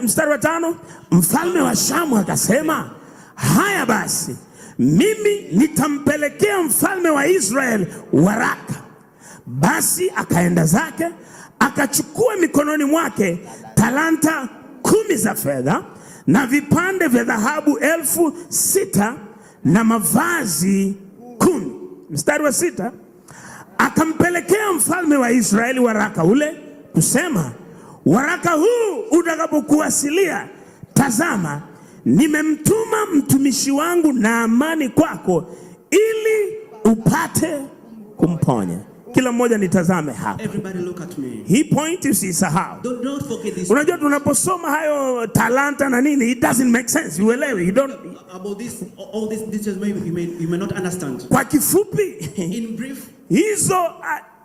Mstari wa 5, mfalme wa Shamu akasema, haya basi, mimi nitampelekea mfalme wa Israeli waraka. Basi akaenda zake, akachukua mikononi mwake talanta 10 za fedha na vipande vya dhahabu 6,000 na mavazi 10. Mstari wa 6, akampelekea mfalme wa Israeli waraka ule kusema, waraka huu utakapokuwasilia, tazama, nimemtuma mtumishi wangu Naamani kwako ili upate kumponya. Kila mmoja nitazame hapa. Everybody look at me. Hii point usisahau. Don't forget this. Unajua tunaposoma hayo talanta na nini, it doesn't make sense. Uelewi, you don't about this, all these details maybe you may not understand. Kwa kifupi, in brief, hizo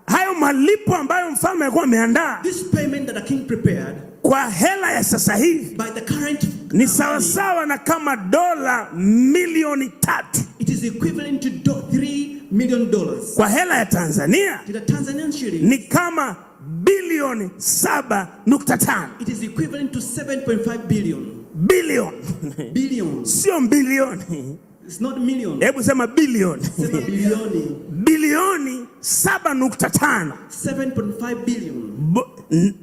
hayo malipo ambayo mfalme alikuwa ameandaa, this payment that the king prepared, kwa hela ya sasa hivi by the current ni sawasawa na kama dola milioni 3. It is equivalent to $3 million. Kwa hela ya Tanzania, to the Tanzanian shilling, ni kama bilioni 7.5. It is equivalent to 7.5 billion. Billion. Billion. Sio bilioni. It's not million. Hebu sema bilioni. Sema bilioni. Bilioni 7.5. 7.5 billion.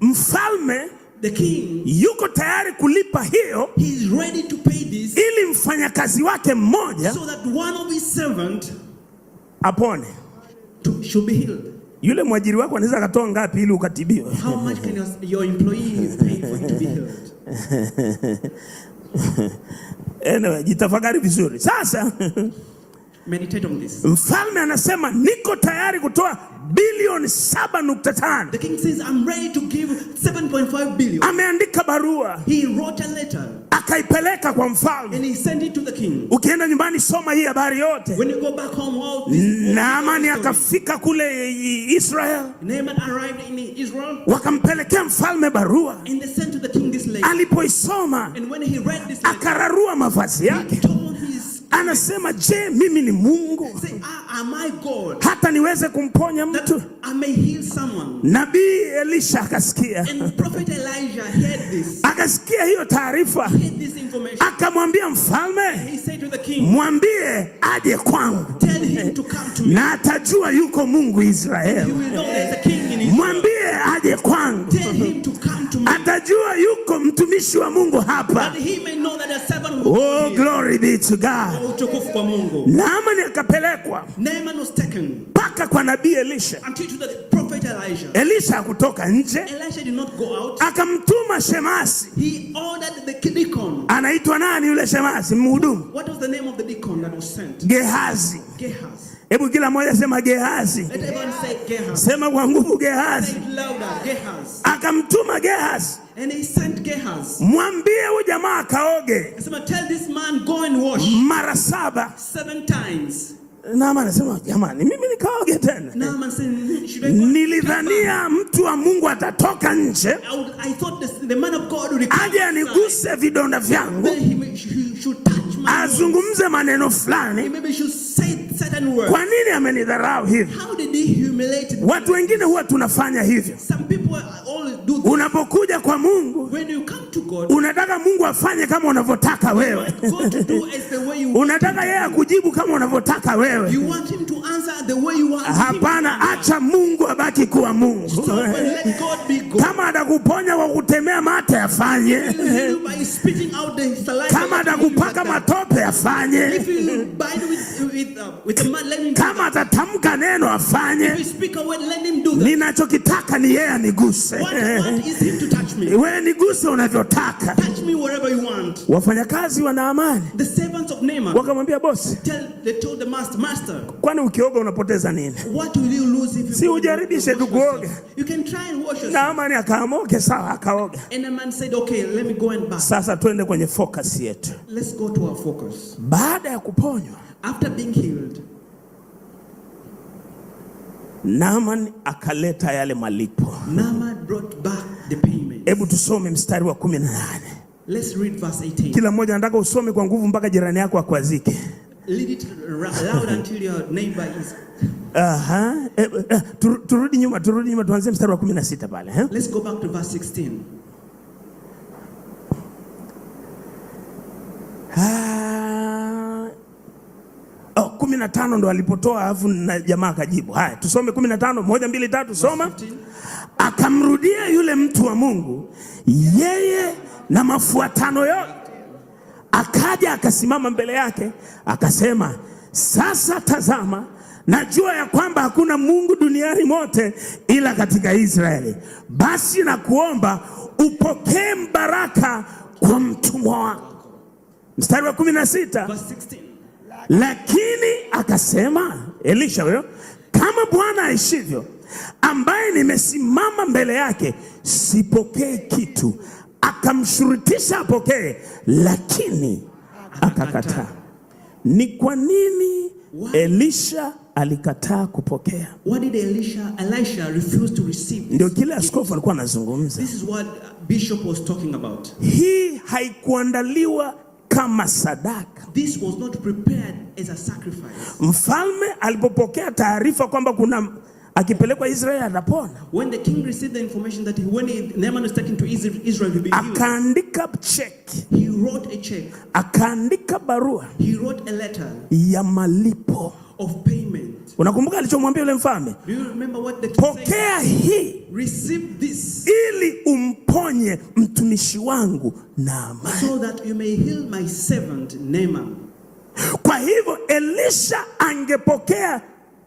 Mfalme, the king, yuko tayari kulipa hiyo, he is ready to pay this, ili mfanyakazi wake mmoja, so that one of his servant apone, should be healed. Yule mwajiri wako anaweza katoa ngapi ili ukatibiwe? How much can your employee pay for you to be healed? Anyway, jitafakari vizuri. Sasa meditate on this. Mfalme anasema niko tayari kutoa bilioni 7.5. The king says, I'm ready to give 7.5 billion. Ameandika barua. He wrote a letter. Akaipeleka kwa mfalme. And he sent it to the king. Ukienda nyumbani soma hii habari yote. When you go back home, all this. Naamani akafika kule Israel. Naaman arrived in Israel. Wakampelekea mfalme barua. And they sent to the king this letter. Alipoisoma, and when he read this letter, akararua mavazi yake. Anasema, je, mimi ni Mungu? Say, am I God? Hata niweze kumponya mtu? I may heal someone. Nabii Elisha akasikia. And prophet Elijah heard this. Akasikia hiyo taarifa. Heard this information. Akamwambia mfalme, he said to the king, mwambie aje kwangu. Tell him to come to me. Na atajua yuko Mungu Israeli. You will know there's a king in Israel. Mwambie aje kwangu. Tell him to come to me. Atajua yuko mtumishi wa Mungu hapa. That he may know that a servant will Oh, glory be to God. Utukufu kwa Mungu. Naamani akapelekwa. Naaman was taken. Paka kwa nabii Elisha. Until to the prophet Elijah. Elisha hakutoka nje. Elisha did not go out. Akamtuma shemasi. He ordered the deacon. Anaitwa nani yule shemasi? Mhudumu. What was the name of the deacon that was sent? Gehazi. Gehazi. Hebu kila mmoja sema Gehazi. Let everyone say Gehazi. Sema kwa nguvu Gehazi. Say it louder, Gehazi. Akamtuma Gehazi. And he sent Gehazi. Mwambie huyu jamaa akaoge. Tell this man, go and wash. Mara 7. 7 times. Naamani anasema, jamani, mimi nikaoge tena? Naaman said, should I go? Nilidhania mtu wa Mungu atatoka nje. I thought the man of God would come aje aniguse vidonda vyangu. He should touch my azungumze maneno fulani. maybe he should say certain words. Kwa nini amenidharau hivi? How did he humiliate me? Watu wengine huwa tunafanya hivyo. Some people always do this. Unapokuja kwa Mungu, when you come to God, unataka Mungu afanye kama unavyotaka wewe. God to do as the way you unataka yeye akujibu kama unavyotaka wewe. You want him to answer the way you want. Hapana, acha Mungu abaki kuwa Mungu. Stop and let God be God. Kama atakuponya kwa kutemea mate afanye. By spitting out the saliva. Kama atakupaka matope afanye. If you bite with the mud, let him. Kama atatamka neno afanye. If you speak a word, let him do that. Ninachokitaka ni yeye aniguse. What is him to touch me? Wewe niguse unavyotaka. Touch me wherever you want. Wafanyakazi wa Naamani, the servants of Naaman, wakamwambia bosi, they told the master, kwani ukioga unapoteza nini? what will you lose if you si ujaribishe tu kuoga? You can try and wash yourself. Naamani akaamua sawa, akaoga. And the man said, okay, let me go and bath. Sasa twende kwenye focus yetu. Let's go to our focus. Baada ya kuponywa, after being healed, Naaman akaleta yale malipo. Naaman brought back the payment. Hebu tusome mstari wa 18. Let's read verse 18. Kila mmoja anataka usome kwa nguvu mpaka jirani yako akwazike. Read it loud until your neighbor is. Turudi nyuma tuanze mstari wa 16 pale. Let's go back to verse 16. 15 ndo alipotoa, alafu na jamaa akajibu. Haya, tusome 15, 1 2 3, soma. Akamrudia yule mtu wa Mungu, yeye na mafuatano yote, akaja akasimama mbele yake akasema, sasa tazama, najua ya kwamba hakuna Mungu duniani mote ila katika Israeli. Basi na kuomba upokee mbaraka kwa mtumwa wako. Mstari wa 16. Lakini akasema, Elisha huyo, kama Bwana aishivyo, ambaye nimesimama mbele yake, sipokee kitu. Akamshurutisha apokee, lakini akakataa. Ni kwa nini Elisha alikataa kupokea? What did Elisha refuse to receive? Ndio kile askofu alikuwa anazungumza. This is what Bishop was talking about. Hii haikuandaliwa kama sadaka. This was not prepared as a sacrifice. Mfalme alipopokea taarifa kwamba kuna akipelekwa Israeli atapona, when the king received the information that when Naaman was taken to Israel, he will be healed, akaandika check. He wrote a check. Akaandika barua. He wrote a letter ya malipo of payment. Unakumbuka alichomwambia yule mfalme? Do you remember what the king said? Pokea hii, receive this, ili umponye mtumishi wangu Naaman, so that you may heal my servant Naaman. Kwa hivyo Elisha angepokea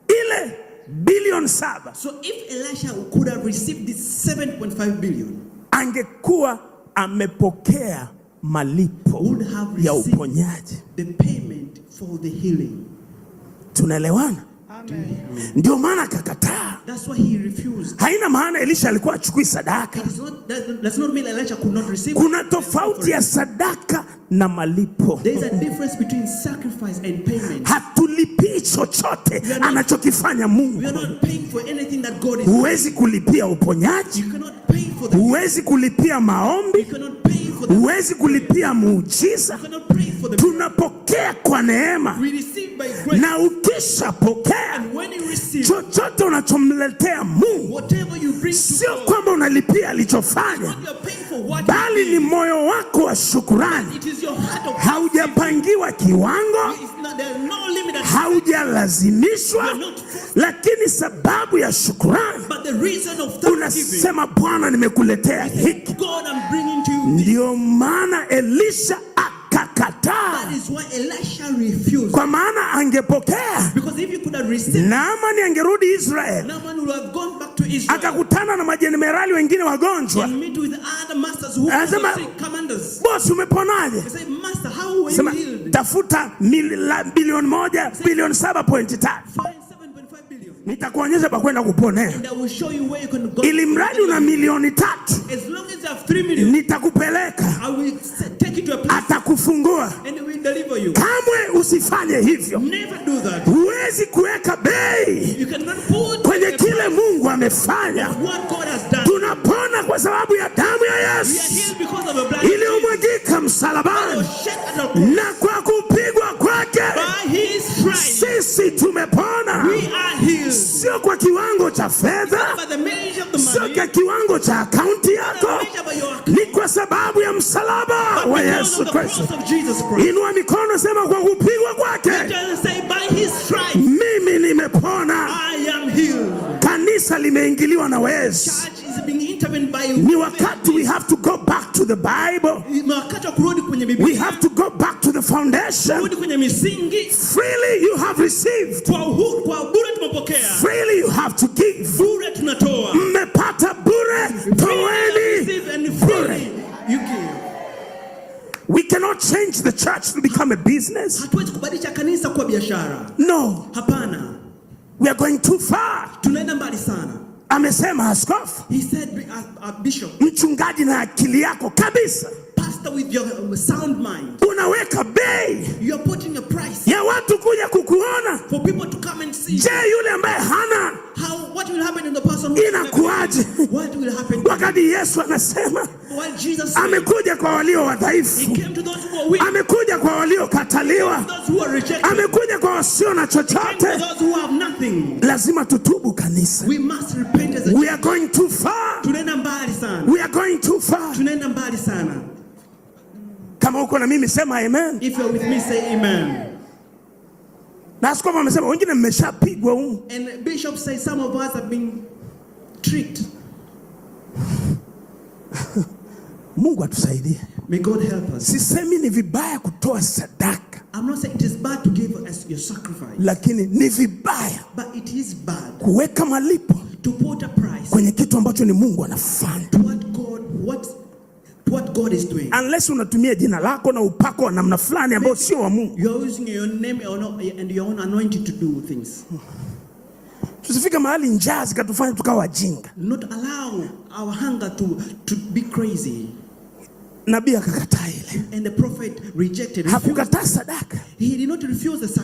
ile bilioni 7. So if Elisha could have received this 7.5 billion, angekuwa amepokea malipo ya uponyaji, the payment for the healing. Tunaelewana? Ndio maana akakataa. That's why he refused. Haina maana Elisha alikuwa achukui sadaka. That's not mean Elisha could not receive. Kuna tofauti ya sadaka na malipo. There is a difference between sacrifice and payment. Hatulipii chochote anachokifanya Mungu. We are not paying for anything that God is. Huwezi kulipia uponyaji. You cannot pay for the. Huwezi kulipia maombi. You cannot pay for the. Huwezi kulipia muujiza. You cannot pray for the. Tunapokea kwa neema. We receive by grace. Na ukishapokea, and when you receive, chochote unachomletea Mungu, whatever you bring to sio God, kwamba unalipia alichofanya, bali ni moyo wako wa shukrani. It is your heart of haujapangiwa kiwango, haujalazimishwa, lakini sababu ya shukrani unasema, Bwana nimekuletea hiki. Ndio maana Elisha akakataa. Kwa maana angepokea, Naamani angerudi Israeli, akakutana na majenerali wengine wagonjwa. Anasema, boss, umeponaje? Sema, tafuta bilioni 1, bilioni 7.5. Nitakuonyesha pa kwenda kuponea. Ili mradi una milioni 3, nitakupeleka, atakufungua. Kamwe usifanye hivyo. Huwezi kuweka bei kwenye kile Mungu amefanya. Tunapona kwa sababu ya damu ya Yesu iliyomwagika msalabani, na kwa kupigwa kwake sisi tumepona. Sio kwa kiwango cha fedha, sio kwa kiwango cha akaunti yako, ni kwa sababu ya msalaba wa Yesu Kristo. Inua mikono, sema, kwa kupigwa kwake mimi nimepona. Kanisa limeingiliwa na wezi. Ni wakati we have to go back to the Bible. We have to go back to the foundation. Freely you have received, freely you have to give. Mmepata bure, toeni bure. We cannot change the church to become a business. No. We are going too far. Amesema askofu, he said, Bishop, mchungaji na akili yako kabisa, pastor with your sound mind, unaweka bei, you are putting a price ya watu kuja kukuona. For people to come and see. Je, yule ambaye hana, what will happen in the person? Inakuaje? What will happen? Wakati Yesu anasema amekuja kwa walio wadhaifu, amekuja kwa walio kataliwa, amekuja kwa wasio na chochote. Lazima tutubu kanisa. We must repent as a we are going too far. We are going too far. Kama uko na mimi sema amen. If you're with me, say amen. Na askofu amesema wengine mmeshapigwa huko. And Bishop says some of us have been tricked. Mungu atusaidie. May God help us. Sisemi ni vibaya kutoa sadaka. I'm not saying it is bad to give as your sacrifice. Lakini ni vibaya, but it is bad, kuweka malipo, to put a price kwenye kitu ambacho ni Mungu anafanya. What God is doing. Unless unatumia jina lako na upako wa namna fulani ambao sio wa Mungu. You are using your name and your own anointing to do things. Tusifike mahali njaa zikatufanya tukawa wajinga. Not allow our hunger to be crazy. Nabii akakataa ile. And the prophet rejected. Hakukataa sadaka. He did not refuse the sacrifice.